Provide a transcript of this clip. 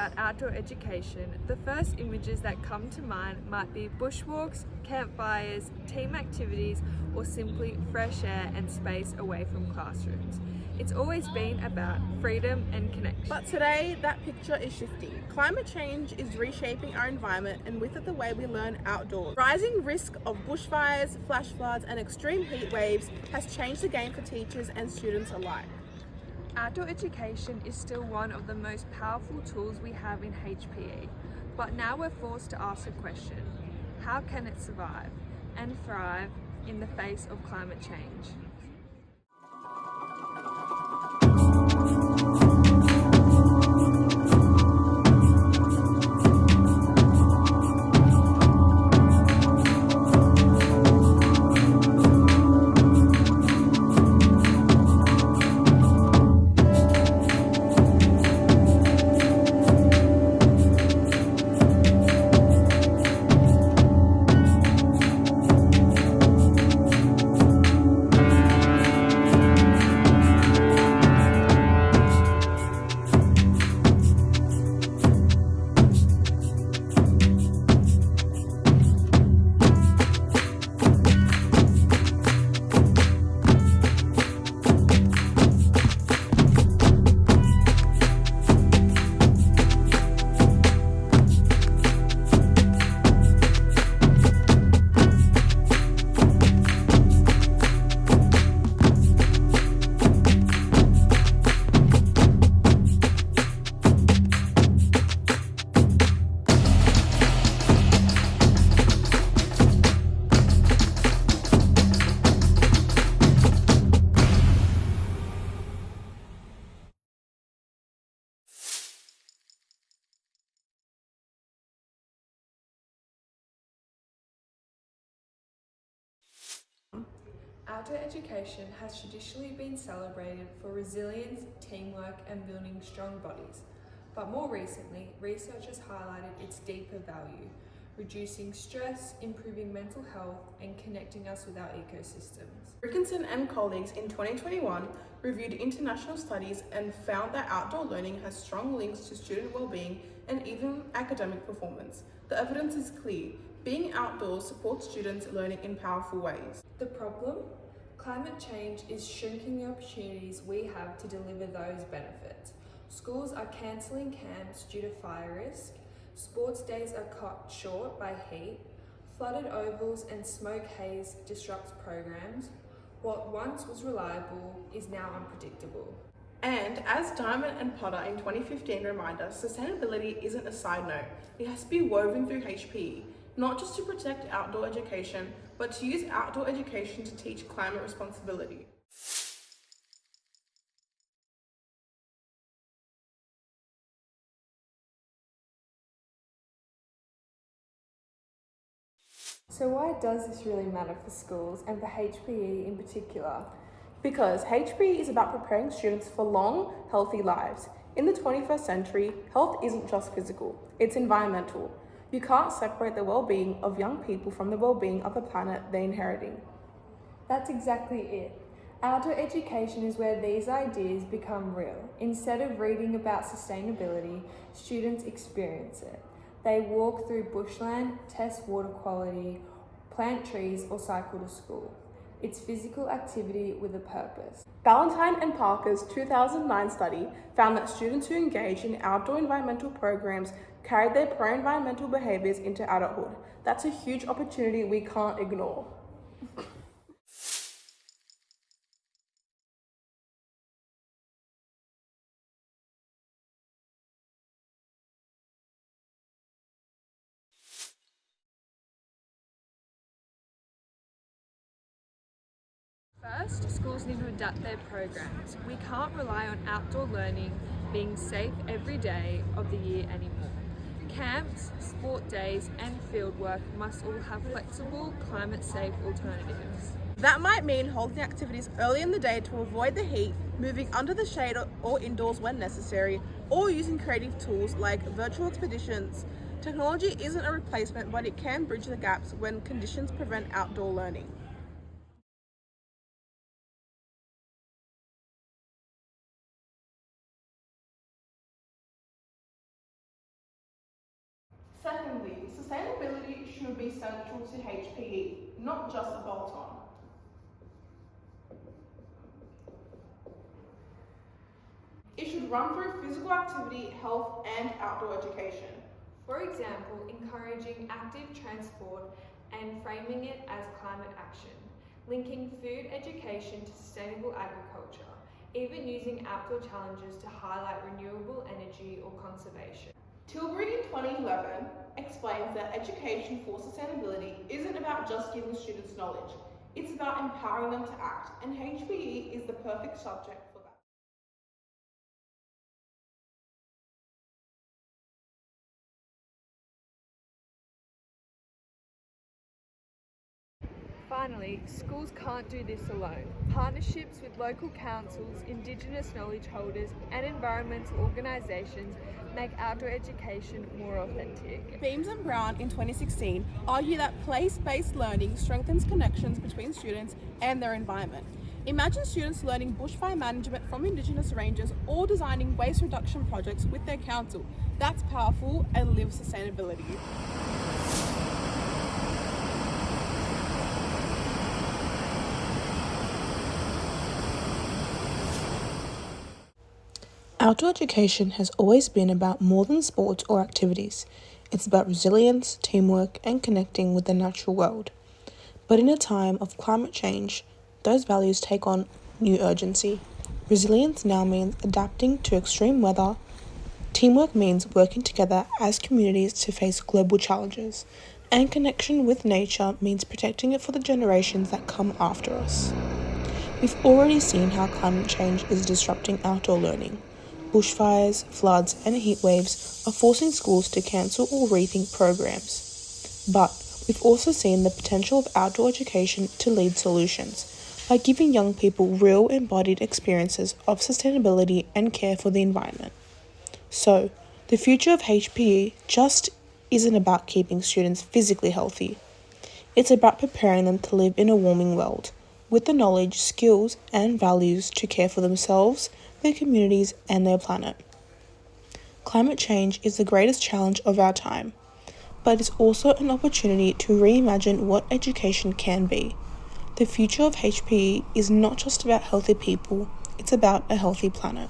about outdoor education, the first images that come to mind might be bushwalks, campfires, team activities, or simply fresh air and space away from classrooms. It's always been about freedom and connection. But today, that picture is shifting. Climate change is reshaping our environment and with it the way we learn outdoors. Rising risk of bushfires, flash floods, and extreme heat waves has changed the game for teachers and students alike. Outdoor education is still one of the most powerful tools we have in HPE, but now we're forced to ask a question: how can it survive and thrive in the face of climate change? Outdoor education has traditionally been celebrated for resilience, teamwork, and building strong bodies. But more recently, research has highlighted its deeper value, reducing stress, improving mental health, and connecting us with our ecosystems. Rickinson and colleagues in 2021 reviewed international studies and found that outdoor learning has strong links to student well-being and even academic performance. The evidence is clear. Being outdoors supports students learning in powerful ways. The problem? Climate change is shrinking the opportunities we have to deliver those benefits. Schools are cancelling camps due to fire risk, sports days are cut short by heat, flooded ovals and smoke haze disrupts programs. What once was reliable is now unpredictable. And as Diamond and Potter in 2015 remind us, sustainability isn't a side note. It has to be woven through HPE, not just to protect outdoor education, but to use outdoor education to teach climate responsibility. So why does this really matter for schools and for HPE in particular? Because HPE is about preparing students for long, healthy lives. In the 21st century, health isn't just physical, it's environmental. You can't separate the well-being of young people from the well-being of the planet they're inheriting. That's exactly it. Outdoor education is where these ideas become real. Instead of reading about sustainability, students experience it. They walk through bushland, test water quality, plant trees, or cycle to school. It's physical activity with a purpose. Ballantyne and Parker's 2009 study found that students who engage in outdoor environmental programs carried their pro-environmental behaviours into adulthood. That's a huge opportunity we can't ignore. First, schools need to adapt their programs. We can't rely on outdoor learning being safe every day of the year anymore. Camps, sport days, and fieldwork must all have flexible, climate-safe alternatives. That might mean holding activities early in the day to avoid the heat, moving under the shade or indoors when necessary, or using creative tools like virtual expeditions. Technology isn't a replacement, but it can bridge the gaps when conditions prevent outdoor learning. should be central to HPE, not just a bolt-on. It should run through physical activity, health, and outdoor education. For example, encouraging active transport and framing it as climate action, linking food education to sustainable agriculture, even using outdoor challenges to highlight renewable energy or conservation. Tilbury in 2011 explains that education for sustainability isn't about just giving students knowledge, it's about empowering them to act, and HPE is the perfect subject for that. Finally, schools can't do this alone. Partnerships with local councils, Indigenous knowledge holders, and environmental organisations make outdoor education more authentic. Beams and Brown in 2016 argue that place-based learning strengthens connections between students and their environment. Imagine students learning bushfire management from Indigenous rangers or designing waste reduction projects with their council. That's powerful and lives sustainability. Outdoor education has always been about more than sports or activities. It's about resilience, teamwork, and connecting with the natural world. But in a time of climate change, those values take on new urgency. Resilience now means adapting to extreme weather. Teamwork means working together as communities to face global challenges. And connection with nature means protecting it for the generations that come after us. We've already seen how climate change is disrupting outdoor learning. Bushfires, floods, and heat waves are forcing schools to cancel or rethink programs. But we've also seen the potential of outdoor education to lead solutions by giving young people real embodied experiences of sustainability and care for the environment. So, the future of HPE just isn't about keeping students physically healthy. It's about preparing them to live in a warming world, with the knowledge, skills, and values to care for themselves, their communities, and their planet. Climate change is the greatest challenge of our time, but it's also an opportunity to reimagine what education can be. The future of HPE is not just about healthy people, it's about a healthy planet.